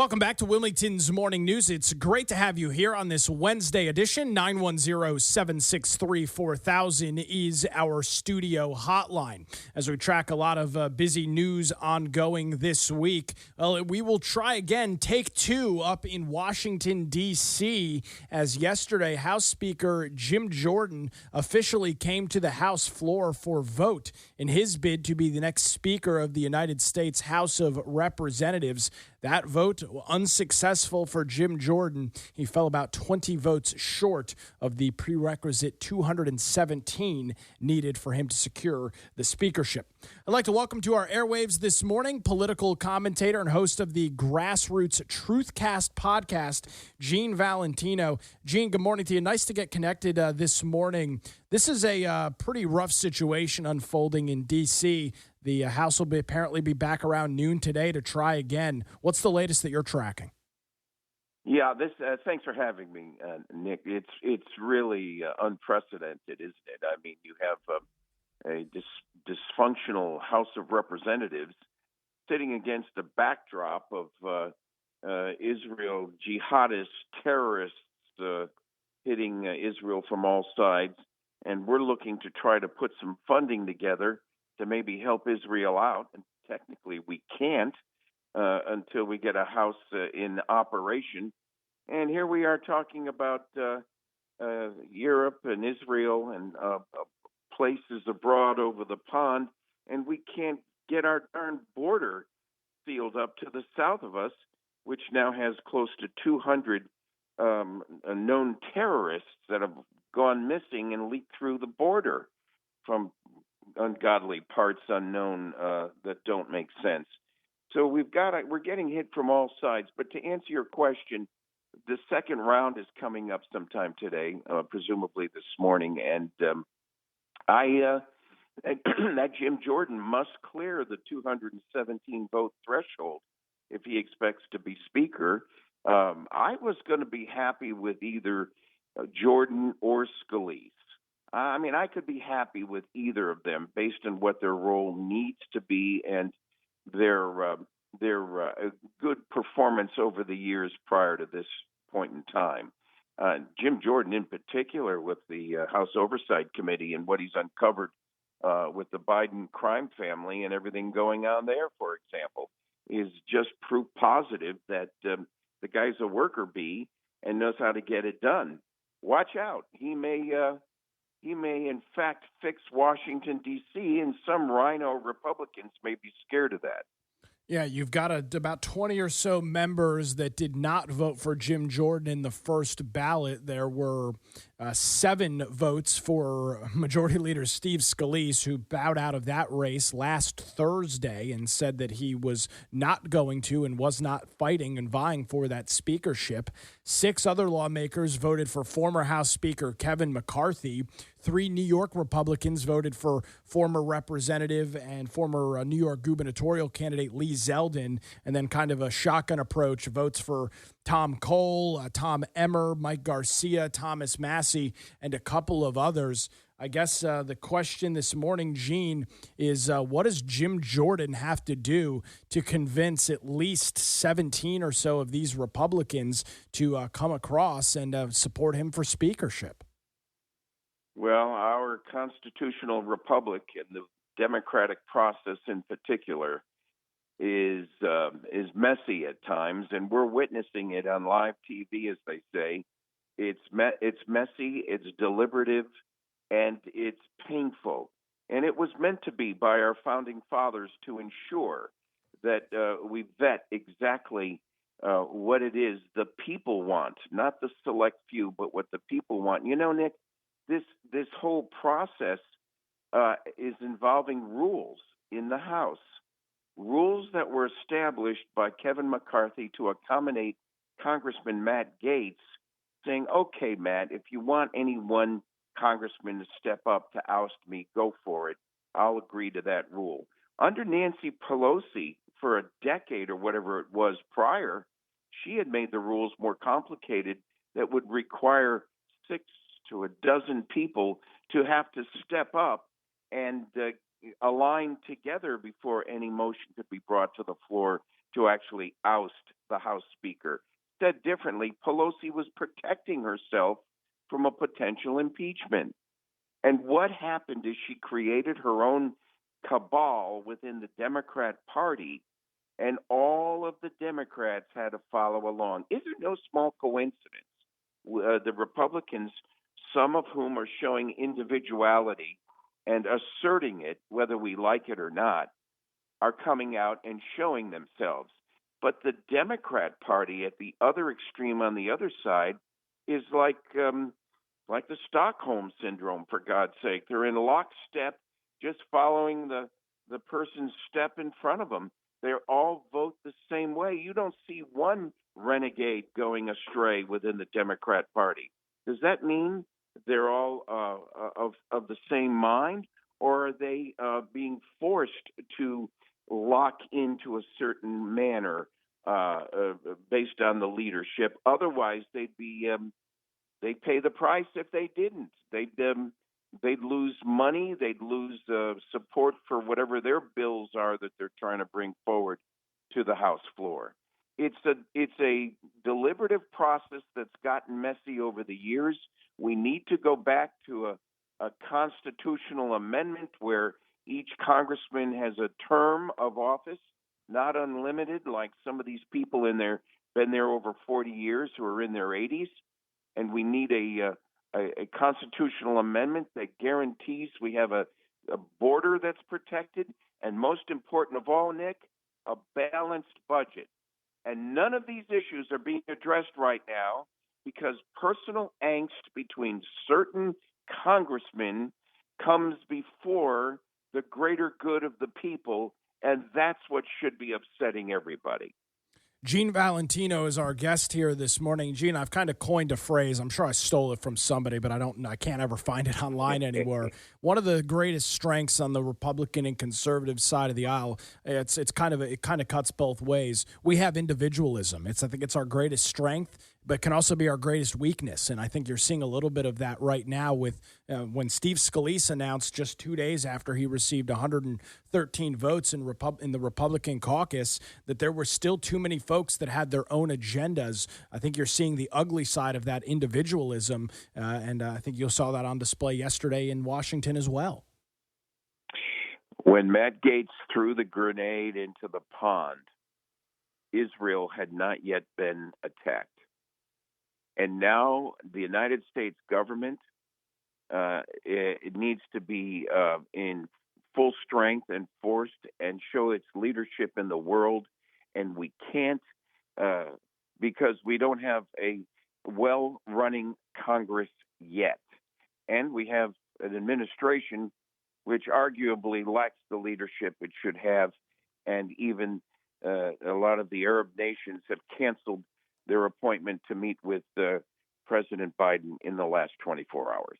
Welcome back to Wilmington's Morning News. It's great to have you here on this Wednesday edition. 910-763-4000 is our studio hotline. As we track a lot of busy news ongoing this week, we will try again take two up in Washington, D.C., as yesterday House Speaker Jim Jordan officially came to the House floor for vote in his bid to be the next Speaker of the United States House of Representatives. That vote unsuccessful for Jim Jordan. He fell about 20 votes short of the prerequisite 217 needed for him to secure the speakership. I'd like to welcome to our airwaves this morning political commentator and host of the Grassroots Truthcast podcast, Gene Valentino. Gene, good morning to you. Nice to get connected this morning. This is a pretty rough situation unfolding in D.C. The House will apparently be back around noon today to try again. What's the latest that you're tracking? Yeah, thanks for having me, Nick. It's really unprecedented, isn't it? I mean, you have a dysfunctional House of Representatives sitting against the backdrop of Israel jihadist terrorists hitting Israel from all sides, and we're looking to try to put some funding together to maybe help Israel out. And technically we can't until we get a house in operation. And here we are talking about Europe and Israel and places abroad over the pond, and we can't get our darn border sealed up to the south of us, which now has close to 200 known terrorists that have gone missing and leaked through the border from ungodly parts unknown that don't make sense. So we're getting hit from all sides. But to answer your question, the second round is coming up sometime today, presumably this morning, and that Jim Jordan must clear the 217 vote threshold if he expects to be Speaker. I was going to be happy with either Jordan or Scalise. I mean, I could be happy with either of them based on what their role needs to be and their good performance over the years prior to this point in time. Jim Jordan, in particular, with the House Oversight Committee and what he's uncovered with the Biden crime family and everything going on there, for example, is just proof positive that the guy's a worker bee and knows how to get it done. Watch out. He may, in fact, fix Washington, D.C., and some rhino Republicans may be scared of that. Yeah, you've got about 20 or so members that did not vote for Jim Jordan in the first ballot. There were 7 votes for Majority Leader Steve Scalise, who bowed out of that race last Thursday and said that he was not going to and was not fighting and vying for that speakership. 6 other lawmakers voted for former House Speaker Kevin McCarthy. 3 New York Republicans voted for former Representative and former New York gubernatorial candidate Lee Zeldin, and then kind of a shotgun approach, votes for Tom Cole, Tom Emmer, Mike Garcia, Thomas Massey, and a couple of others. I guess the question this morning, Gene, is what does Jim Jordan have to do to convince at least 17 or so of these Republicans to come across and support him for speakership? Well, our constitutional republic and the democratic process in particular is messy at times, and we're witnessing it on live TV, as they say. It's messy, it's deliberative, and it's painful. And it was meant to be by our founding fathers to ensure that we vet exactly what it is the people want, not the select few, but what the people want. You know, Nick, this whole process is involving rules in the House, rules that were established by Kevin McCarthy to accommodate Congressman Matt Gaetz, saying, okay, Matt, if you want any one congressman to step up to oust me, go for it. I'll agree to that rule. Under Nancy Pelosi, for a decade or whatever it was prior, she had made the rules more complicated that would require 6 to a dozen people to have to step up and align together before any motion could be brought to the floor to actually oust the House Speaker. Said differently, Pelosi was protecting herself from a potential impeachment. And what happened is she created her own cabal within the Democrat Party, and all of the Democrats had to follow along. Is it no small coincidence? The Republicans, some of whom are showing individuality and asserting it, whether we like it or not, are coming out and showing themselves. But the Democrat Party at the other extreme on the other side is like the Stockholm Syndrome, for God's sake. They're in lockstep, just following the person's step in front of them. They all vote the same way. You don't see one renegade going astray within the Democrat Party. Does that mean they're all of the same mind, or are they being forced to lock into a certain manner based on the leadership? Otherwise, they'd pay the price if they didn't. They'd lose money. They'd lose support for whatever their bills are that they're trying to bring forward to the House floor. It's a deliberative process that's gotten messy over the years. We need to go back to a constitutional amendment where each congressman has a term of office, not unlimited, like some of these people been there over 40 years who are in their 80s. And we need a constitutional amendment that guarantees we have a border that's protected, and most important of all, Nick, a balanced budget. And none of these issues are being addressed right now because personal angst between certain congressmen comes before the greater good of the people, and that's what should be upsetting everybody. Gene Valentino is our guest here this morning. Gene, I've kind of coined a phrase. I'm sure I stole it from somebody, but I can't ever find it online anymore. One of the greatest strengths on the Republican and conservative side of the aisle, it kind of cuts both ways. We have individualism. I think it's our greatest strength, but can also be our greatest weakness. And I think you're seeing a little bit of that right now with when Steve Scalise announced just 2 days after he received 113 votes in the Republican caucus that there were still too many folks that had their own agendas. I think you're seeing the ugly side of that individualism, and I think you saw that on display yesterday in Washington as well. When Matt Gaetz threw the grenade into the pond, Israel had not yet been attacked. And now the United States government, it needs to be in full strength and forced and show its leadership in the world. And we can't because we don't have a well-running Congress yet. And we have an administration which arguably lacks the leadership it should have. And even a lot of the Arab nations have canceled their appointment to meet with President Biden in the last 24 hours.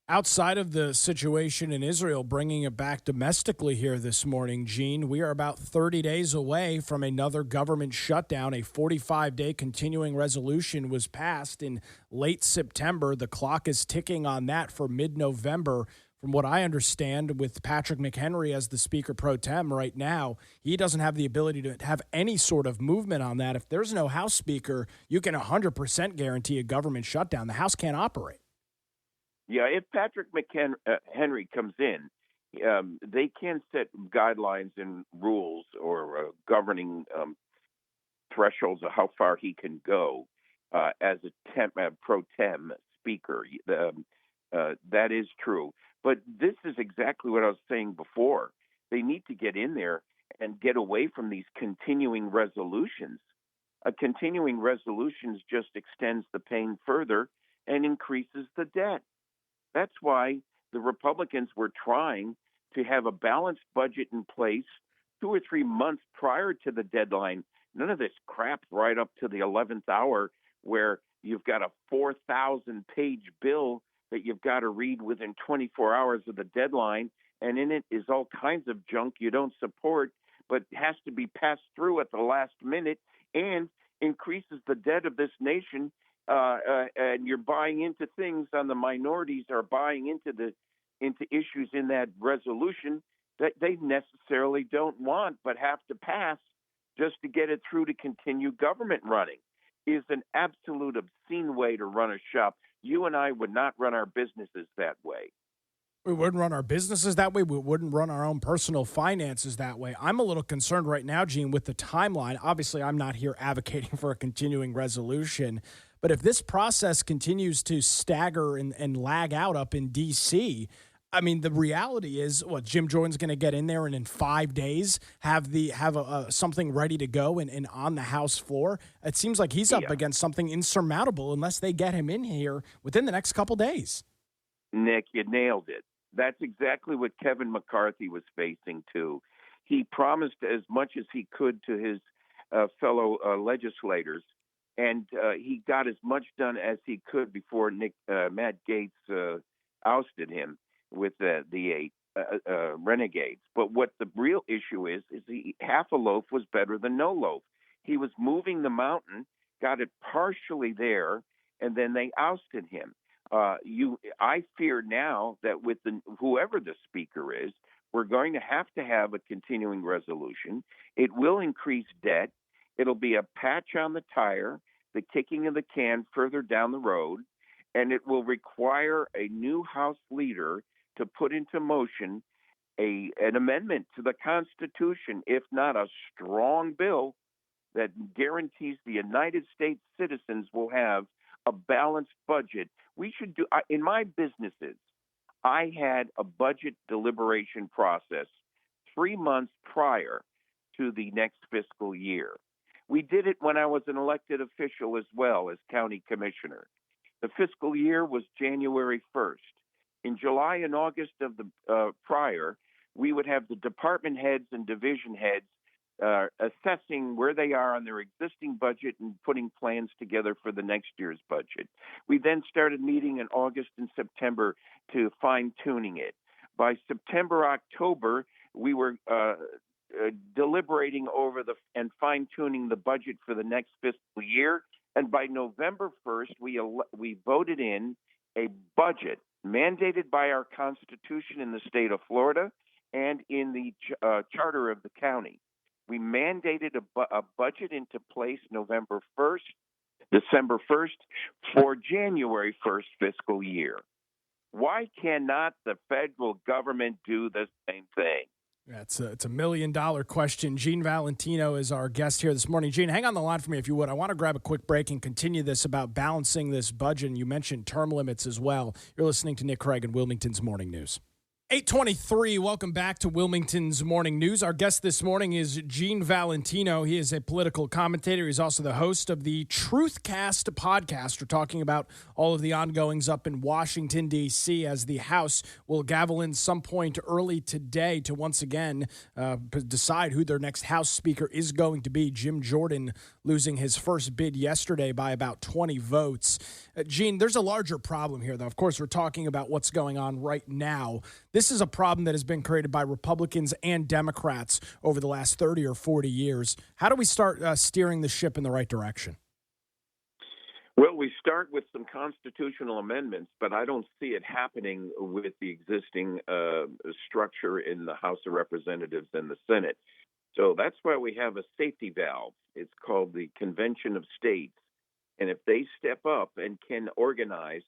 Outside of the situation in Israel, bringing it back domestically here this morning, Gene, we are about 30 days away from another government shutdown. A 45-day continuing resolution was passed in late September. The clock is ticking on that for mid-November. From what I understand, with Patrick McHenry as the Speaker pro tem right now, he doesn't have the ability to have any sort of movement on that. If there's no House Speaker, you can 100% guarantee a government shutdown. The House can't operate. Yeah, if Patrick McHenry comes in, they can set guidelines and rules or governing thresholds of how far he can go as a pro tem Speaker. That is true. But this is exactly what I was saying before. They need to get in there and get away from these continuing resolutions. A continuing resolutions just extends the pain further and increases the debt. That's why the Republicans were trying to have a balanced budget in place 2 or 3 months prior to the deadline. None of this crap right up to the 11th hour where you've got a 4,000-page bill that you've got to read within 24 hours of the deadline, and in it is all kinds of junk you don't support, but has to be passed through at the last minute and increases the debt of this nation, and you're buying into things on the minorities are buying into issues in that resolution that they necessarily don't want but have to pass just to get it through to continue government running is an absolute obscene way to run a shop. You and I would not run our businesses that way. We wouldn't run our businesses that way. We wouldn't run our own personal finances that way. I'm a little concerned right now, Gene, with the timeline. Obviously, I'm not here advocating for a continuing resolution. But if this process continues to stagger and lag out up in D.C., I mean, the reality is, Jim Jordan's going to get in there and in 5 days have something ready to go and on the House floor. It seems like he's up against something insurmountable unless they get him in here within the next couple days. Nick, you nailed it. That's exactly what Kevin McCarthy was facing, too. He promised as much as he could to his fellow legislators, and he got as much done as he could before Matt Gaetz ousted him with the 8 renegades. But what the real issue is half a loaf was better than no loaf. He was moving the mountain, got it partially there, and then they ousted him. I fear now that with whoever the speaker is, we're going to have a continuing resolution. It will increase debt. It'll be a patch on the tire, the kicking of the can further down the road, and it will require a new House leader to put into motion an amendment to the Constitution, if not a strong bill that guarantees the United States citizens will have a balanced budget. We should do, in my businesses, I had a budget deliberation process 3 months prior to the next fiscal year. We did it when I was an elected official as well as county commissioner. The fiscal year was January 1st. In July and August of the prior, we would have the department heads and division heads assessing where they are on their existing budget and putting plans together for the next year's budget. We then started meeting in August and September to fine-tuning it. By September, October, we were deliberating over and fine-tuning the budget for the next fiscal year. And by November 1st, we voted in a budget mandated by our Constitution in the state of Florida and in the charter of the county. We mandated a budget into place November 1st, December 1st for January 1st fiscal year. Why cannot the federal government do the same thing? It's a $1 million question. Gene Valentino is our guest here this morning. Gene, hang on the line for me if you would. I want to grab a quick break and continue this about balancing this budget. And you mentioned term limits as well. You're listening to Nick Craig and Wilmington's Morning News. 8:23, welcome back to Wilmington's Morning News. Our guest this morning is Gene Valentino. He is a political commentator. He's also the host of the Truthcast podcast. We're talking about all of the ongoings up in Washington, D.C. as the House will gavel in some point early today to once again decide who their next House Speaker is going to be. Jim Jordan losing his first bid yesterday by about 20 votes. Gene, there's a larger problem here, though. Of course, we're talking about what's going on right now. This is a problem that has been created by Republicans and Democrats over the last 30 or 40 years. How do we start steering the ship in the right direction? Well, we start with some constitutional amendments, but I don't see it happening with the existing structure in the House of Representatives and the Senate. So that's why we have a safety valve. It's called the Convention of States. And if they step up and can organize,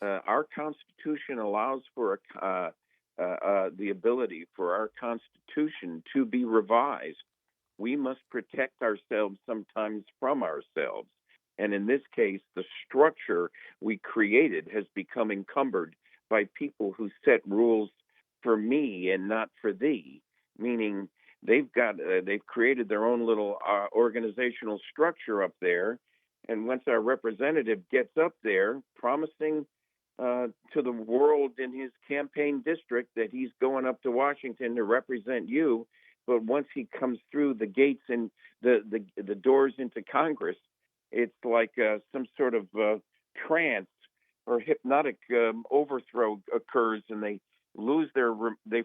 our Constitution allows for the ability for our Constitution to be revised. We must protect ourselves sometimes from ourselves. And in this case, the structure we created has become encumbered by people who set rules for me and not for thee, meaning they've created their own little organizational structure up there. And once our representative gets up there promising to the world in his campaign district that he's going up to Washington to represent you, but once he comes through the gates and the doors into Congress, it's like some sort of trance or hypnotic overthrow occurs, and they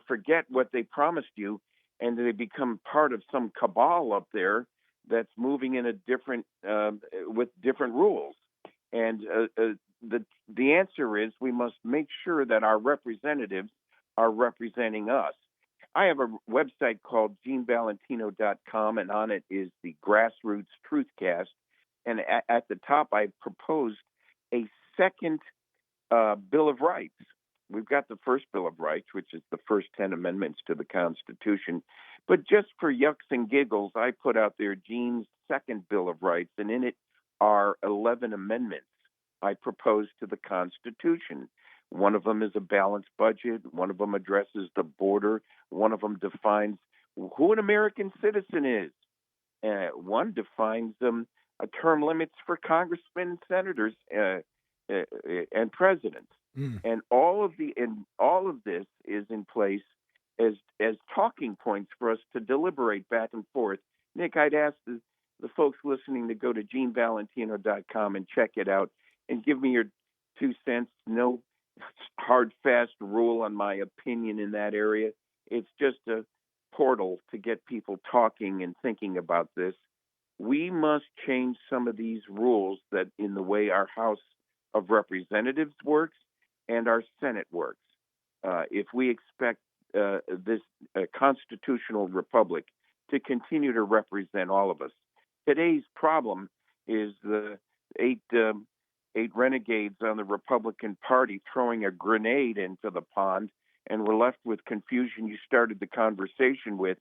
forget what they promised you, and they become part of some cabal up there that's moving in a different with different rules. And the answer is we must make sure that our representatives are representing us. I have a website called GeneValentino.com, and on it is the Grassroots Truthcast. And at the top, I proposed a second Bill of Rights. We've got the first Bill of Rights, which is the first 10 amendments to the Constitution. But just for yucks and giggles, I put out there Gene's second Bill of Rights, and in it are 11 amendments I proposed to the Constitution. One of them is a balanced budget. One of them addresses the border. One of them defines who an American citizen is. One defines term limits for congressmen, senators, and presidents. And all of this is in place as talking points for us to deliberate back and forth. Nick, I'd ask the folks listening to go to GeneValentino.com and check it out and give me your 2 cents. No hard, fast rule on my opinion in that area. It's just a portal to get people talking and thinking about this. We must change some of these rules that in the way our House of Representatives works and our Senate works. If we expect this constitutional republic to continue to represent all of us. Today's problem is the eight renegades on the Republican Party throwing a grenade into the pond, and we're left with confusion you started the conversation with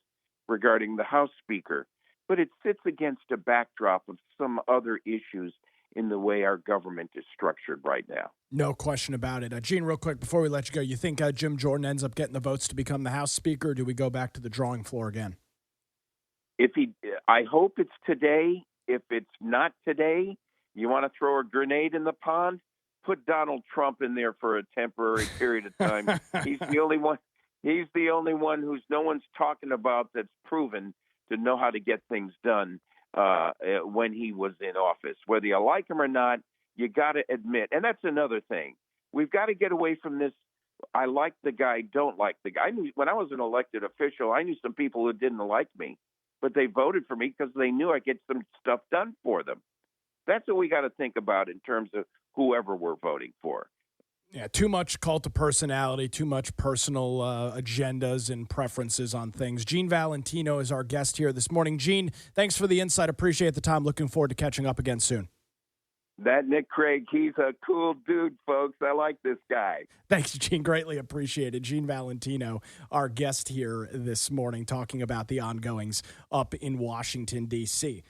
regarding the House Speaker. But it sits against a backdrop of some other issues in the way our government is structured right now. No question about it. Gene, real quick, before we let you go, you think Jim Jordan ends up getting the votes to become the House Speaker, or do we go back to the drawing floor again? I hope it's today. If it's not today, you want to throw a grenade in the pond, put Donald Trump in there for a temporary period of time. He's the only one. He's the only one who's no one's talking about that's proven to know how to get things done when he was in office. Whether you like him or not, you got to admit, and that's another thing. We've got to get away from this. I like the guy, don't like the guy. When I was an elected official, I knew some people who didn't like me, but they voted for me because they knew I'd get some stuff done for them. That's what we got to think about in terms of whoever we're voting for. Yeah, too much cult of personality, too much personal agendas and preferences on things. Gene Valentino is our guest here this morning. Gene, thanks for the insight. Appreciate the time. Looking forward to catching up again soon. That Nick Craig, he's a cool dude, folks. I like this guy. Thanks, Gene. Greatly appreciated. Gene Valentino, our guest here this morning, talking about the ongoings up in Washington, D.C.